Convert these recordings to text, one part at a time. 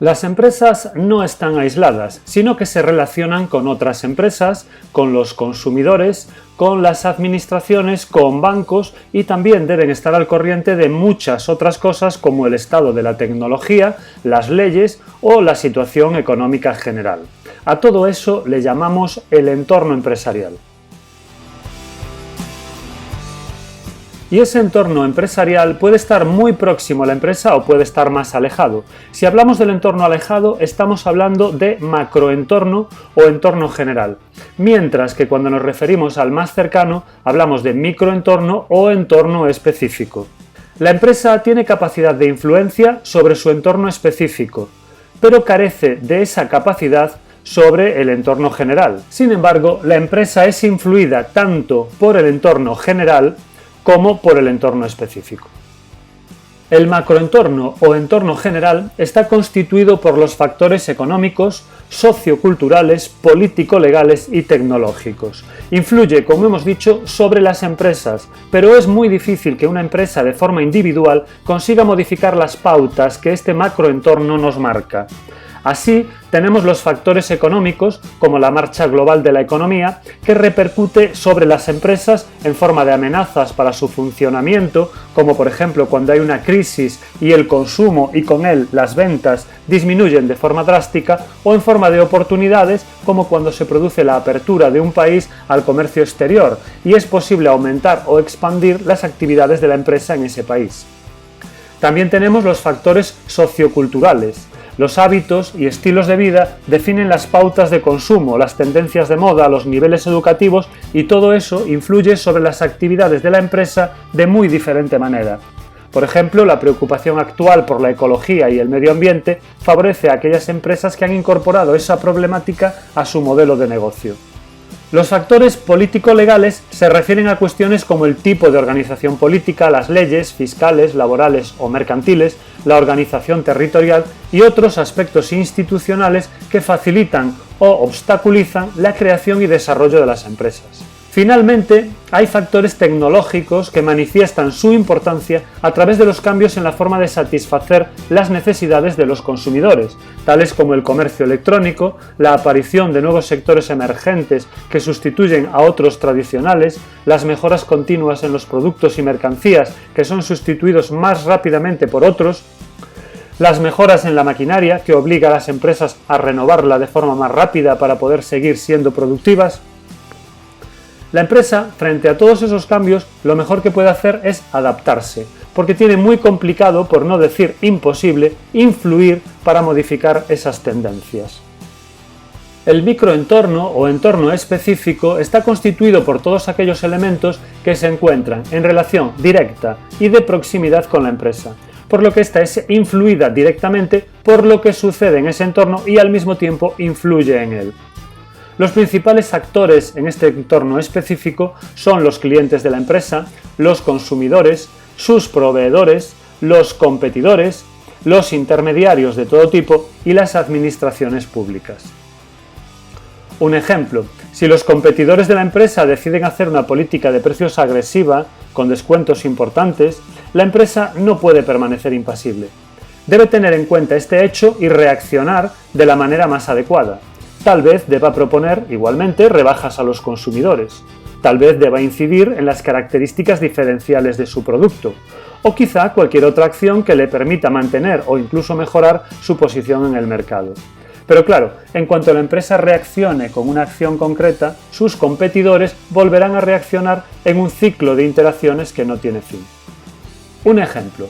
Las empresas no están aisladas, sino que se relacionan con otras empresas, con los consumidores, con las administraciones, con bancos y también deben estar al corriente de muchas otras cosas como el estado de la tecnología, las leyes o la situación económica general. A todo eso le llamamos el entorno empresarial. Y ese entorno empresarial puede estar muy próximo a la empresa o puede estar más alejado. Si hablamos del entorno alejado, estamos hablando de macroentorno o entorno general, mientras que cuando nos referimos al más cercano, hablamos de microentorno o entorno específico. La empresa tiene capacidad de influencia sobre su entorno específico, pero carece de esa capacidad sobre el entorno general. Sin embargo, la empresa es influida tanto por el entorno general como por el entorno específico. El macroentorno o entorno general está constituido por los factores económicos, socioculturales, político-legales y tecnológicos. Influye, como hemos dicho, sobre las empresas, pero es muy difícil que una empresa de forma individual consiga modificar las pautas que este macroentorno nos marca. Así, tenemos los factores económicos, como la marcha global de la economía, que repercute sobre las empresas en forma de amenazas para su funcionamiento, como por ejemplo cuando hay una crisis y el consumo y con él las ventas disminuyen de forma drástica, o en forma de oportunidades, como cuando se produce la apertura de un país al comercio exterior y es posible aumentar o expandir las actividades de la empresa en ese país. También tenemos los factores socioculturales. Los hábitos y estilos de vida definen las pautas de consumo, las tendencias de moda, los niveles educativos y todo eso influye sobre las actividades de la empresa de muy diferente manera. Por ejemplo, la preocupación actual por la ecología y el medio ambiente favorece a aquellas empresas que han incorporado esa problemática a su modelo de negocio. Los factores político-legales se refieren a cuestiones como el tipo de organización política, las leyes fiscales, laborales o mercantiles, la organización territorial y otros aspectos institucionales que facilitan o obstaculizan la creación y desarrollo de las empresas. Finalmente, hay factores tecnológicos que manifiestan su importancia a través de los cambios en la forma de satisfacer las necesidades de los consumidores, tales como el comercio electrónico, la aparición de nuevos sectores emergentes que sustituyen a otros tradicionales, las mejoras continuas en los productos y mercancías que son sustituidos más rápidamente por otros, las mejoras en la maquinaria que obliga a las empresas a renovarla de forma más rápida para poder seguir siendo productivas. La empresa, frente a todos esos cambios, lo mejor que puede hacer es adaptarse, porque tiene muy complicado, por no decir imposible, influir para modificar esas tendencias. El microentorno o entorno específico está constituido por todos aquellos elementos que se encuentran en relación directa y de proximidad con la empresa, por lo que ésta es influida directamente por lo que sucede en ese entorno y al mismo tiempo influye en él. Los principales actores en este entorno específico son los clientes de la empresa, los consumidores, sus proveedores, los competidores, los intermediarios de todo tipo y las administraciones públicas. Un ejemplo, si los competidores de la empresa deciden hacer una política de precios agresiva, con descuentos importantes, la empresa no puede permanecer impasible. Debe tener en cuenta este hecho y reaccionar de la manera más adecuada. Tal vez deba proponer, igualmente, rebajas a los consumidores. Tal vez deba incidir en las características diferenciales de su producto. O quizá cualquier otra acción que le permita mantener o incluso mejorar su posición en el mercado. Pero claro, en cuanto la empresa reaccione con una acción concreta, sus competidores volverán a reaccionar en un ciclo de interacciones que no tiene fin. Un ejemplo.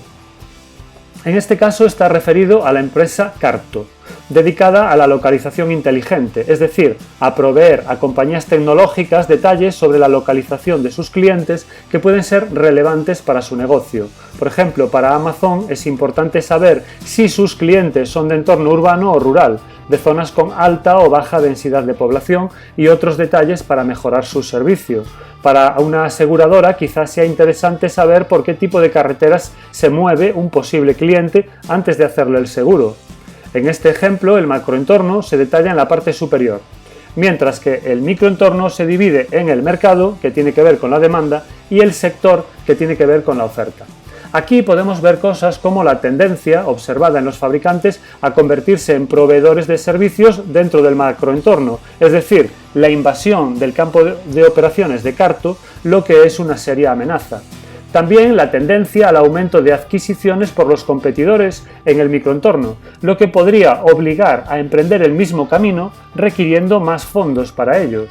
En este caso está referido a la empresa Carto, dedicada a la localización inteligente, es decir, a proveer a compañías tecnológicas detalles sobre la localización de sus clientes que pueden ser relevantes para su negocio. Por ejemplo, para Amazon es importante saber si sus clientes son de entorno urbano o rural, de zonas con alta o baja densidad de población y otros detalles para mejorar su servicio. Para una aseguradora quizás sea interesante saber por qué tipo de carreteras se mueve un posible cliente antes de hacerle el seguro. En este ejemplo, el macroentorno se detalla en la parte superior, mientras que el microentorno se divide en el mercado, que tiene que ver con la demanda, y el sector, que tiene que ver con la oferta. Aquí podemos ver cosas como la tendencia observada en los fabricantes a convertirse en proveedores de servicios dentro del macroentorno, es decir, la invasión del campo de operaciones de Carto, lo que es una seria amenaza. También la tendencia al aumento de adquisiciones por los competidores en el microentorno, lo que podría obligar a emprender el mismo camino requiriendo más fondos para ellos.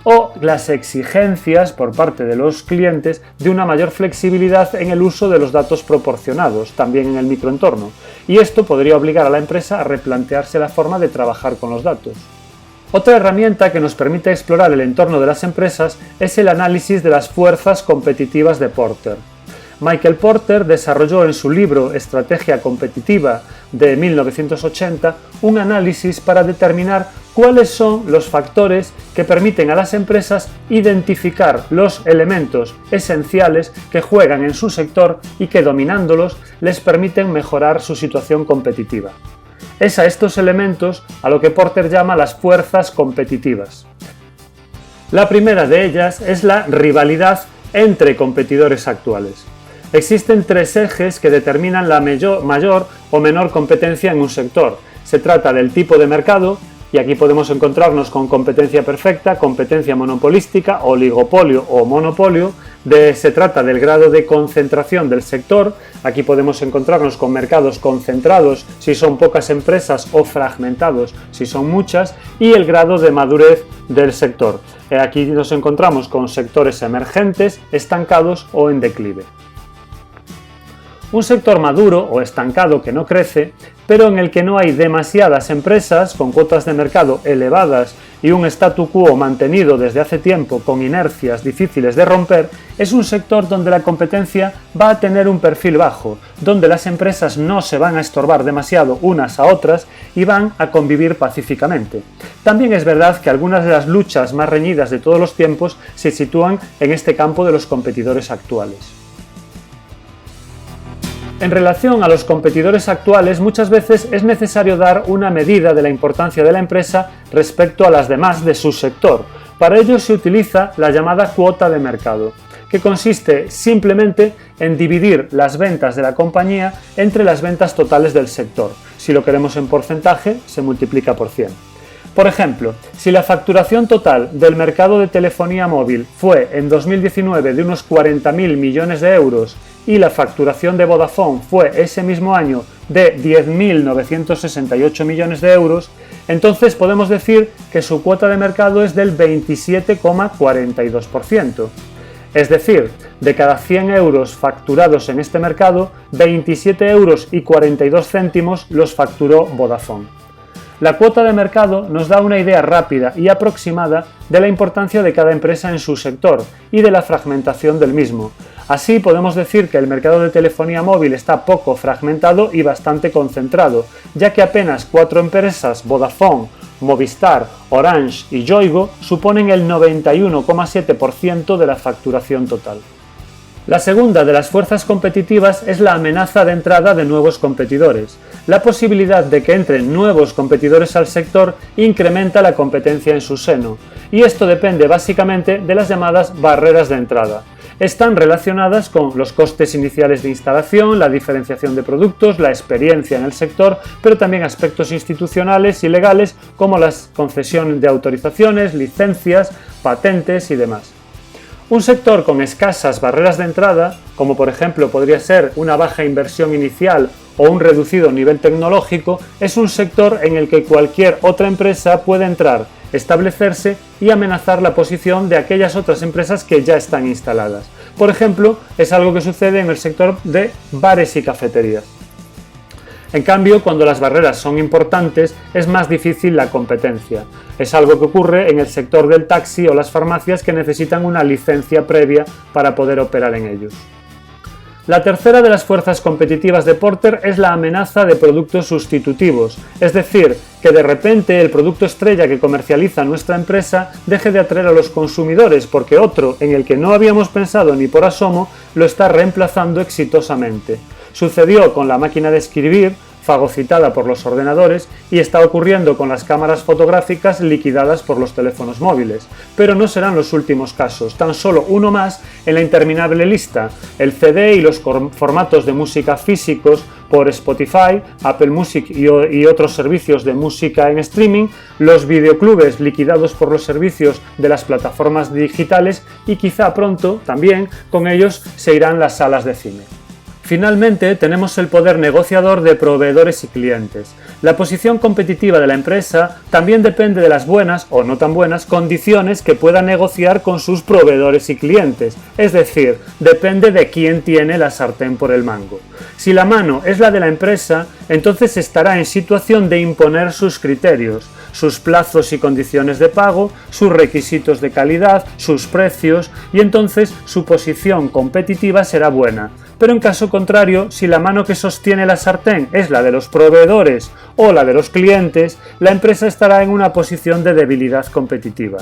O las exigencias por parte de los clientes de una mayor flexibilidad en el uso de los datos proporcionados, también en el microentorno, y esto podría obligar a la empresa a replantearse la forma de trabajar con los datos. Otra herramienta que nos permite explorar el entorno de las empresas es el análisis de las fuerzas competitivas de Porter. Michael Porter desarrolló en su libro Estrategia competitiva de 1980 un análisis para determinar cuáles son los factores que permiten a las empresas identificar los elementos esenciales que juegan en su sector y que dominándolos les permiten mejorar su situación competitiva. Es a estos elementos a lo que Porter llama las fuerzas competitivas. La primera de ellas es la rivalidad entre competidores actuales. Existen tres ejes que determinan la mayor o menor competencia en un sector. Se trata del tipo de mercado, y aquí podemos encontrarnos con competencia perfecta, competencia monopolística, oligopolio o monopolio. Se trata del grado de concentración del sector, aquí podemos encontrarnos con mercados concentrados si son pocas empresas o fragmentados si son muchas, y el grado de madurez del sector. Aquí nos encontramos con sectores emergentes, estancados o en declive. Un sector maduro o estancado que no crece, pero en el que no hay demasiadas empresas con cuotas de mercado elevadas y un statu quo mantenido desde hace tiempo con inercias difíciles de romper, es un sector donde la competencia va a tener un perfil bajo, donde las empresas no se van a estorbar demasiado unas a otras y van a convivir pacíficamente. También es verdad que algunas de las luchas más reñidas de todos los tiempos se sitúan en este campo de los competidores actuales. En relación a los competidores actuales, muchas veces es necesario dar una medida de la importancia de la empresa respecto a las demás de su sector. Para ello se utiliza la llamada cuota de mercado, que consiste simplemente en dividir las ventas de la compañía entre las ventas totales del sector. Si lo queremos en porcentaje, se multiplica por 100. Por ejemplo, si la facturación total del mercado de telefonía móvil fue en 2019 de unos 40.000 millones de euros y la facturación de Vodafone fue ese mismo año de 10.968 millones de euros, entonces podemos decir que su cuota de mercado es del 27,42%. Es decir, de cada 100 euros facturados en este mercado, 27,42 euros los facturó Vodafone. La cuota de mercado nos da una idea rápida y aproximada de la importancia de cada empresa en su sector y de la fragmentación del mismo. Así podemos decir que el mercado de telefonía móvil está poco fragmentado y bastante concentrado, ya que apenas 4 empresas, Vodafone, Movistar, Orange y Yoigo, suponen el 91,7% de la facturación total. La segunda de las fuerzas competitivas es la amenaza de entrada de nuevos competidores. La posibilidad de que entren nuevos competidores al sector incrementa la competencia en su seno, y esto depende básicamente de las llamadas barreras de entrada. Están relacionadas con los costes iniciales de instalación, la diferenciación de productos, la experiencia en el sector, pero también aspectos institucionales y legales como la concesión de autorizaciones, licencias, patentes y demás. Un sector con escasas barreras de entrada, como por ejemplo podría ser una baja inversión inicial o un reducido nivel tecnológico, es un sector en el que cualquier otra empresa puede entrar, establecerse y amenazar la posición de aquellas otras empresas que ya están instaladas. Por ejemplo, es algo que sucede en el sector de bares y cafeterías. En cambio, cuando las barreras son importantes, es más difícil la competencia. Es algo que ocurre en el sector del taxi o las farmacias que necesitan una licencia previa para poder operar en ellos. La tercera de las fuerzas competitivas de Porter es la amenaza de productos sustitutivos, es decir, que de repente el producto estrella que comercializa nuestra empresa deje de atraer a los consumidores porque otro, en el que no habíamos pensado ni por asomo, lo está reemplazando exitosamente. Sucedió con la máquina de escribir fagocitada por los ordenadores y está ocurriendo con las cámaras fotográficas liquidadas por los teléfonos móviles. Pero no serán los últimos casos, tan solo uno más en la interminable lista: el CD y los formatos de música físicos por Spotify, Apple Music y otros servicios de música en streaming, los videoclubes liquidados por los servicios de las plataformas digitales y quizá pronto también con ellos se irán las salas de cine. Finalmente, tenemos el poder negociador de proveedores y clientes. La posición competitiva de la empresa también depende de las buenas o no tan buenas condiciones que pueda negociar con sus proveedores y clientes, es decir, depende de quién tiene la sartén por el mango. Si la mano es la de la empresa, entonces estará en situación de imponer sus criterios, sus plazos y condiciones de pago, sus requisitos de calidad, sus precios, y entonces su posición competitiva será buena. Pero en caso contrario, si la mano que sostiene la sartén es la de los proveedores o la de los clientes, la empresa estará en una posición de debilidad competitiva.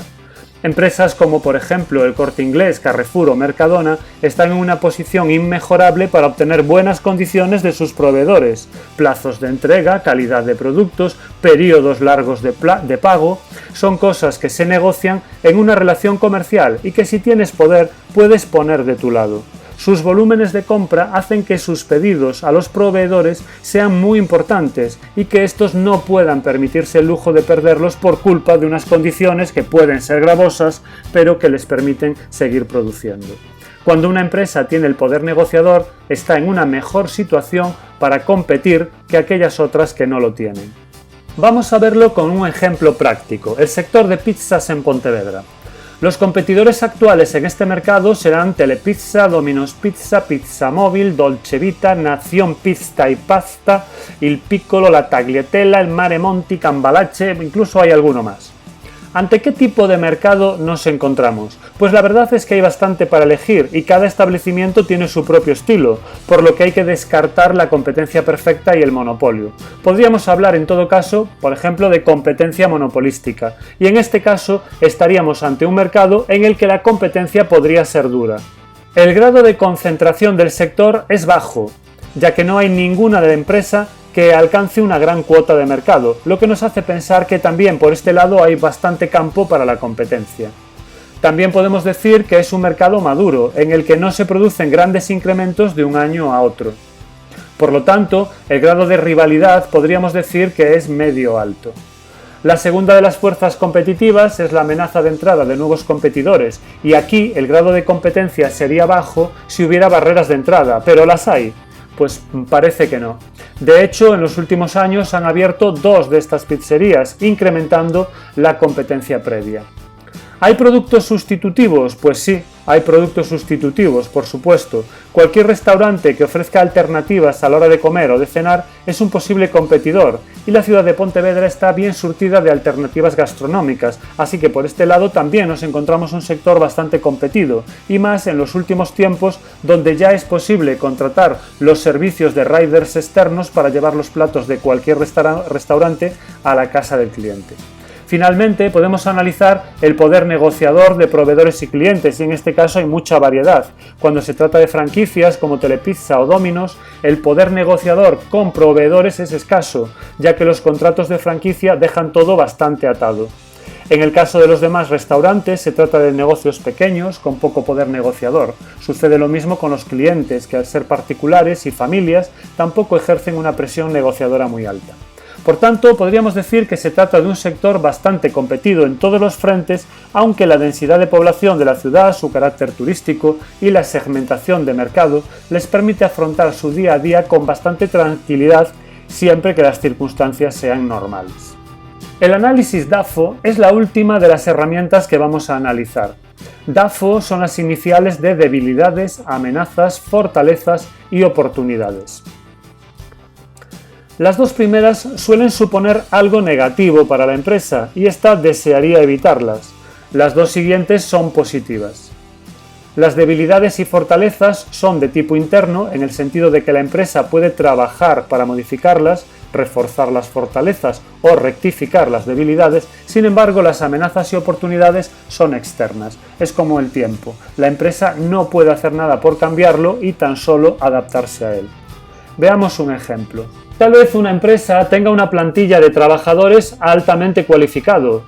Empresas como por ejemplo El Corte Inglés, Carrefour o Mercadona están en una posición inmejorable para obtener buenas condiciones de sus proveedores, plazos de entrega, calidad de productos, periodos largos de pago. Son cosas que se negocian en una relación comercial y que si tienes poder puedes poner de tu lado. Sus volúmenes de compra hacen que sus pedidos a los proveedores sean muy importantes y que estos no puedan permitirse el lujo de perderlos por culpa de unas condiciones que pueden ser gravosas, pero que les permiten seguir produciendo. Cuando una empresa tiene el poder negociador, está en una mejor situación para competir que aquellas otras que no lo tienen. Vamos a verlo con un ejemplo práctico: el sector de pizzas en Pontevedra. Los competidores actuales en este mercado serán Telepizza, Domino's Pizza, Pizza Móvil, Dolce Vita, Nación Pizza y Pasta, Il Piccolo, La Tagliatella, el Mare Monti, Cambalache, incluso hay alguno más. ¿Ante qué tipo de mercado nos encontramos? Pues la verdad es que hay bastante para elegir y cada establecimiento tiene su propio estilo, por lo que hay que descartar la competencia perfecta y el monopolio. Podríamos hablar en todo caso, por ejemplo, de competencia monopolística, y en este caso estaríamos ante un mercado en el que la competencia podría ser dura. El grado de concentración del sector es bajo, ya que no hay ninguna de la empresa que alcance una gran cuota de mercado, lo que nos hace pensar que también por este lado hay bastante campo para la competencia. También podemos decir que es un mercado maduro, en el que no se producen grandes incrementos de un año a otro. Por lo tanto, el grado de rivalidad podríamos decir que es medio alto. La segunda de las fuerzas competitivas es la amenaza de entrada de nuevos competidores, y aquí el grado de competencia sería bajo si hubiera barreras de entrada, pero ¿las hay? Pues parece que no. De hecho, en los últimos años han abierto 2 de estas pizzerías, incrementando la competencia previa. ¿Hay productos sustitutivos? Pues sí, hay productos sustitutivos, por supuesto. Cualquier restaurante que ofrezca alternativas a la hora de comer o de cenar es un posible competidor, y la ciudad de Pontevedra está bien surtida de alternativas gastronómicas, así que por este lado también nos encontramos un sector bastante competido, y más en los últimos tiempos donde ya es posible contratar los servicios de riders externos para llevar los platos de cualquier restaurante a la casa del cliente. Finalmente, podemos analizar el poder negociador de proveedores y clientes, y en este caso hay mucha variedad. Cuando se trata de franquicias como Telepizza o Domino's, el poder negociador con proveedores es escaso, ya que los contratos de franquicia dejan todo bastante atado. En el caso de los demás restaurantes, se trata de negocios pequeños con poco poder negociador. Sucede lo mismo con los clientes, que al ser particulares y familias, tampoco ejercen una presión negociadora muy alta. Por tanto, podríamos decir que se trata de un sector bastante competido en todos los frentes, aunque la densidad de población de la ciudad, su carácter turístico y la segmentación de mercado les permite afrontar su día a día con bastante tranquilidad, siempre que las circunstancias sean normales. El análisis DAFO es la última de las herramientas que vamos a analizar. DAFO son las iniciales de debilidades, amenazas, fortalezas y oportunidades. Las 2 primeras suelen suponer algo negativo para la empresa y ésta desearía evitarlas. Las 2 siguientes son positivas. Las debilidades y fortalezas son de tipo interno, en el sentido de que la empresa puede trabajar para modificarlas, reforzar las fortalezas o rectificar las debilidades. Sin embargo, las amenazas y oportunidades son externas. Es como el tiempo. La empresa no puede hacer nada por cambiarlo y tan solo adaptarse a él. Veamos un ejemplo. Tal vez una empresa tenga una plantilla de trabajadores altamente cualificados.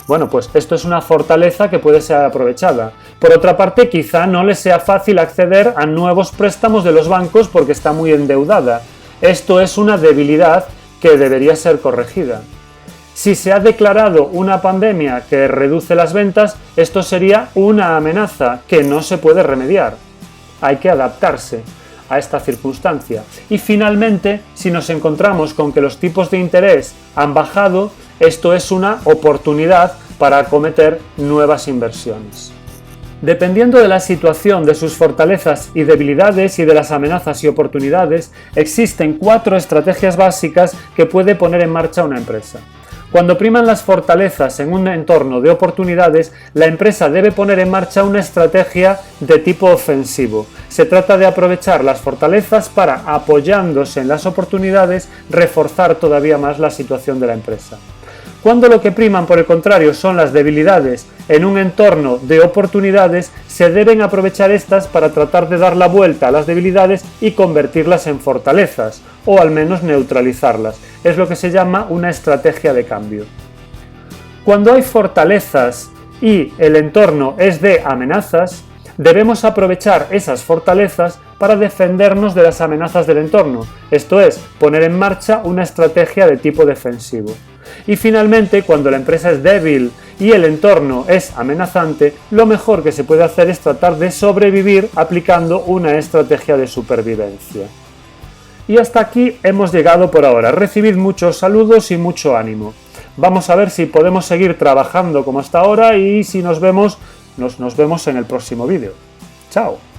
Bueno, pues esto es una fortaleza que puede ser aprovechada. Por otra parte, quizá no le sea fácil acceder a nuevos préstamos de los bancos porque está muy endeudada. Esto es una debilidad que debería ser corregida. Si se ha declarado una pandemia que reduce las ventas, esto sería una amenaza que no se puede remediar. Hay que adaptarse a esta circunstancia. Y finalmente, si nos encontramos con que los tipos de interés han bajado, esto es una oportunidad para acometer nuevas inversiones. Dependiendo de la situación, de sus fortalezas y debilidades y de las amenazas y oportunidades, existen 4 estrategias básicas que puede poner en marcha una empresa. Cuando priman las fortalezas en un entorno de oportunidades, la empresa debe poner en marcha una estrategia de tipo ofensivo. Se trata de aprovechar las fortalezas para, apoyándose en las oportunidades, reforzar todavía más la situación de la empresa. Cuando lo que priman, por el contrario, son las debilidades en un entorno de oportunidades, se deben aprovechar estas para tratar de dar la vuelta a las debilidades y convertirlas en fortalezas, o al menos neutralizarlas. Es lo que se llama una estrategia de cambio. Cuando hay fortalezas y el entorno es de amenazas, debemos aprovechar esas fortalezas para defendernos de las amenazas del entorno, esto es, poner en marcha una estrategia de tipo defensivo. Y finalmente, cuando la empresa es débil y el entorno es amenazante, lo mejor que se puede hacer es tratar de sobrevivir aplicando una estrategia de supervivencia. Y hasta aquí hemos llegado por ahora. Recibid muchos saludos y mucho ánimo. Vamos a ver si podemos seguir trabajando como hasta ahora y si nos vemos en el próximo vídeo. ¡Chao!